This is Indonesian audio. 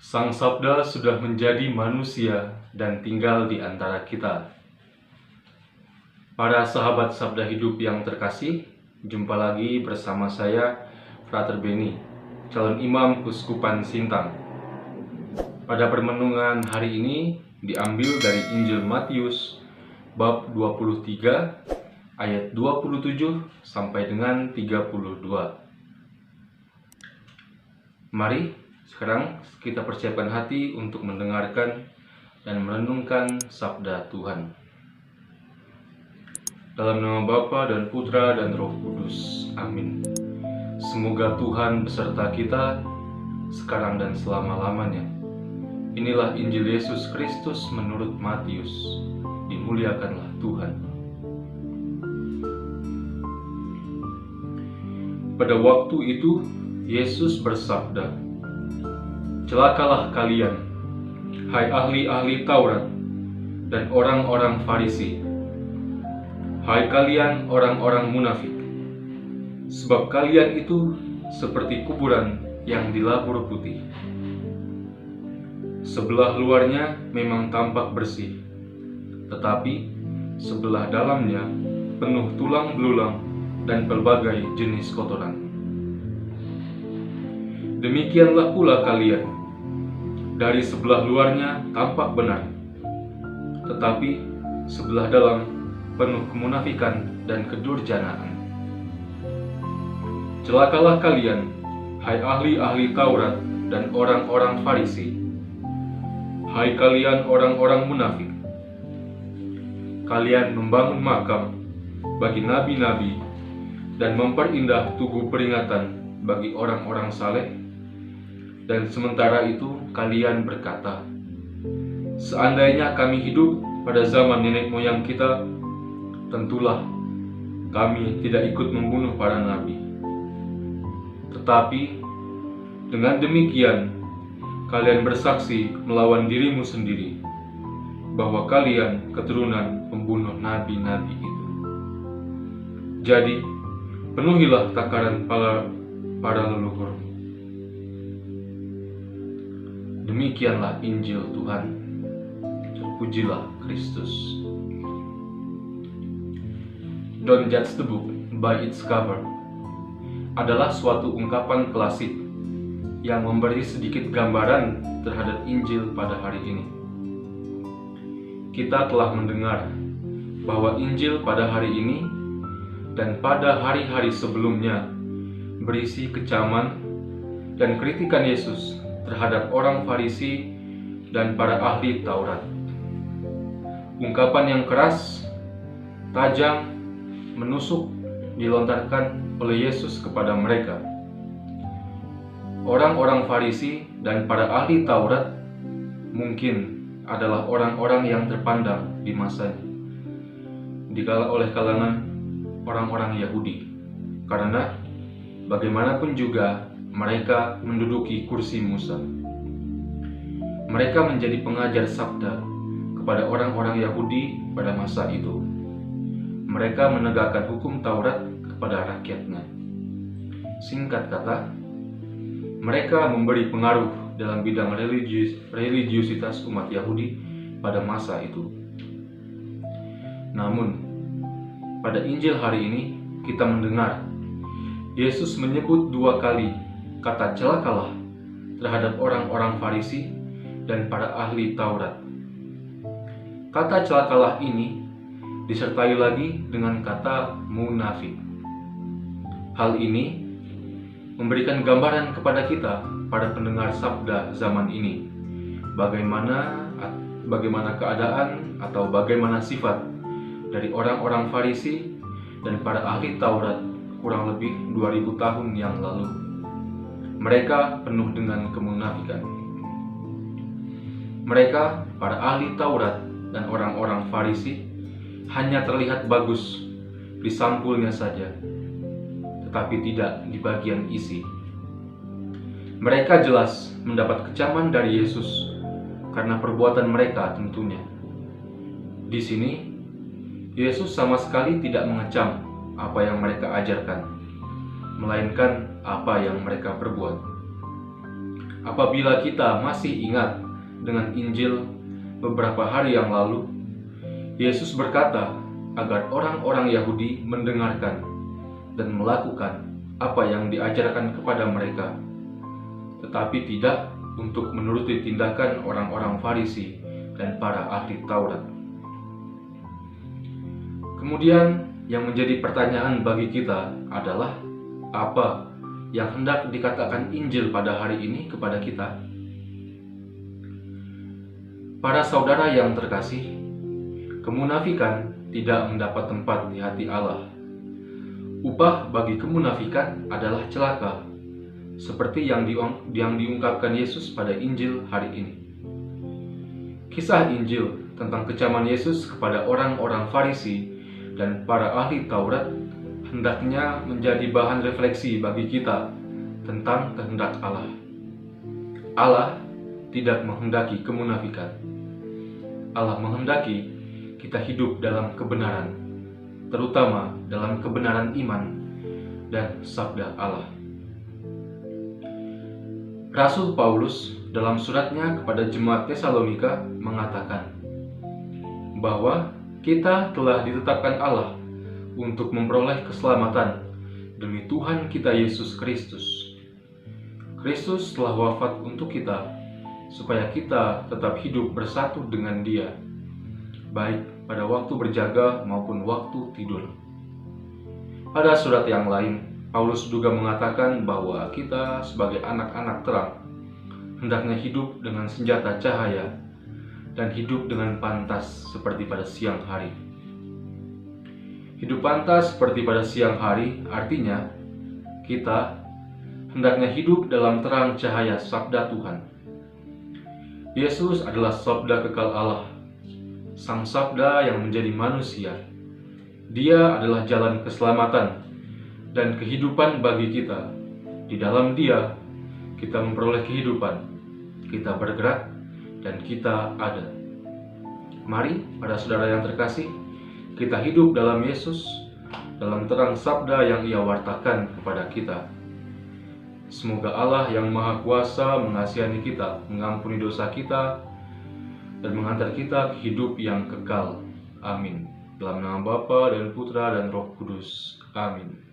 Sang Sabda sudah menjadi manusia dan tinggal di antara kita. Para sahabat Sabda Hidup yang terkasih, jumpa lagi bersama saya, Frater Beni, calon imam Kuskupan Sintang. Pada permenungan hari ini diambil dari Injil Matius bab 23 ayat 27 sampai dengan 32. Mari sekarang kita persiapkan hati untuk mendengarkan dan merenungkan sabda Tuhan. Dalam nama Bapa dan Putra dan Roh Kudus. Amin. Semoga Tuhan beserta kita sekarang dan selama-lamanya. Inilah Injil Yesus Kristus menurut Matius. Dimuliakanlah Tuhan. Pada waktu itu Yesus bersabda, "Celakalah kalian, hai ahli-ahli Taurat dan orang-orang Farisi, hai kalian orang-orang munafik, sebab kalian itu seperti kuburan yang dilabur putih. Sebelah luarnya memang tampak bersih, tetapi sebelah dalamnya penuh tulang belulang dan berbagai jenis kotoran. Demikianlah pula kalian, dari sebelah luarnya tampak benar, tetapi sebelah dalam penuh kemunafikan dan kedurjanaan. Celakalah kalian, hai ahli-ahli Taurat dan orang-orang Farisi, hai kalian orang-orang munafik. Kalian membangun makam bagi nabi-nabi dan memperindah tugu peringatan bagi orang-orang saleh, dan sementara itu kalian berkata, seandainya kami hidup pada zaman nenek moyang kita, tentulah kami tidak ikut membunuh para nabi. Tetapi dengan demikian kalian bersaksi melawan dirimu sendiri bahwa kalian keturunan pembunuh nabi-nabi itu. Jadi penuhilah takaran para leluhur." Demikianlah Injil Tuhan. Terpujilah Kristus. Don't judge the book by its cover adalah suatu ungkapan klasik yang memberi sedikit gambaran terhadap Injil pada hari ini. Kita telah mendengar bahwa Injil pada hari ini dan pada hari-hari sebelumnya berisi kecaman dan kritikan Yesus terhadap orang Farisi dan para ahli Taurat. Ungkapan yang keras, tajam, menusuk dilontarkan oleh Yesus kepada mereka. Orang-orang Farisi dan para ahli Taurat mungkin adalah orang-orang yang terpandang di masanya oleh kalangan orang-orang Yahudi, karena bagaimanapun juga mereka menduduki kursi Musa. Mereka menjadi pengajar sabda kepada orang-orang Yahudi pada masa itu. Mereka menegakkan hukum Taurat kepada rakyatnya. Singkat kata, mereka memberi pengaruh dalam bidang religiusitas umat Yahudi pada masa itu. Namun, pada Injil hari ini kita mendengar Yesus menyebut 2 kali kata celakalah terhadap orang-orang Farisi dan para ahli Taurat. Kata celakalah ini disertai lagi dengan kata munafik. Hal ini memberikan gambaran kepada kita, para pendengar sabda zaman ini, bagaimana keadaan atau bagaimana sifat dari orang-orang Farisi dan para ahli Taurat kurang lebih 2000 tahun yang lalu. Mereka penuh dengan kemunafikan. Mereka, para ahli Taurat dan orang-orang Farisi, hanya terlihat bagus di sampulnya saja, tetapi tidak di bagian isi. Mereka jelas mendapat kecaman dari Yesus karena perbuatan mereka tentunya. Di sini, Yesus sama sekali tidak mengecam apa yang mereka ajarkan, melainkan apa yang mereka perbuat. apabila kita masih ingat dengan Injil beberapa hari yang lalu, Yesus berkata agar orang-orang Yahudi mendengarkan dan melakukan apa yang diajarkan kepada mereka, tetapi tidak untuk menuruti tindakan orang-orang Farisi dan para ahli Taurat. Kemudian yang menjadi pertanyaan bagi kita adalah, apa yang hendak dikatakan Injil pada hari ini kepada kita? Para saudara yang terkasih, kemunafikan tidak mendapat tempat di hati Allah. Upah bagi kemunafikan adalah celaka, seperti yang diungkapkan Yesus pada Injil hari ini. Kisah Injil tentang kecaman Yesus kepada orang-orang Farisi dan para ahli Taurat hendaknya menjadi bahan refleksi bagi kita tentang kehendak Allah. Allah tidak menghendaki kemunafikan. Allah menghendaki kita hidup dalam kebenaran, terutama dalam kebenaran iman dan sabda Allah. Rasul Paulus dalam suratnya kepada jemaat Tesalonika mengatakan bahwa kita telah ditetapkan Allah untuk memperoleh keselamatan demi Tuhan kita Yesus Kristus. Kristus telah wafat untuk kita, supaya kita tetap hidup bersatu dengan Dia, baik pada waktu berjaga maupun waktu tidur. Pada surat yang lain, Paulus juga mengatakan bahwa kita sebagai anak-anak terang hendaknya hidup dengan senjata cahaya dan hidup dengan pantas seperti pada siang hari. Hidup pantas seperti pada siang hari artinya kita hendaknya hidup dalam terang cahaya sabda Tuhan. Yesus adalah sabda kekal Allah, sang sabda yang menjadi manusia. Dia adalah jalan keselamatan dan kehidupan bagi kita. Di dalam Dia kita memperoleh kehidupan, kita bergerak, dan kita ada. Mari, para saudara yang terkasih, kita hidup dalam Yesus, dalam terang sabda yang Ia wartakan kepada kita. Semoga Allah yang Maha Kuasa mengasihani kita, mengampuni dosa kita, dan menghantar kita ke hidup yang kekal. Amin. Dalam nama Bapa dan Putra dan Roh Kudus. Amin.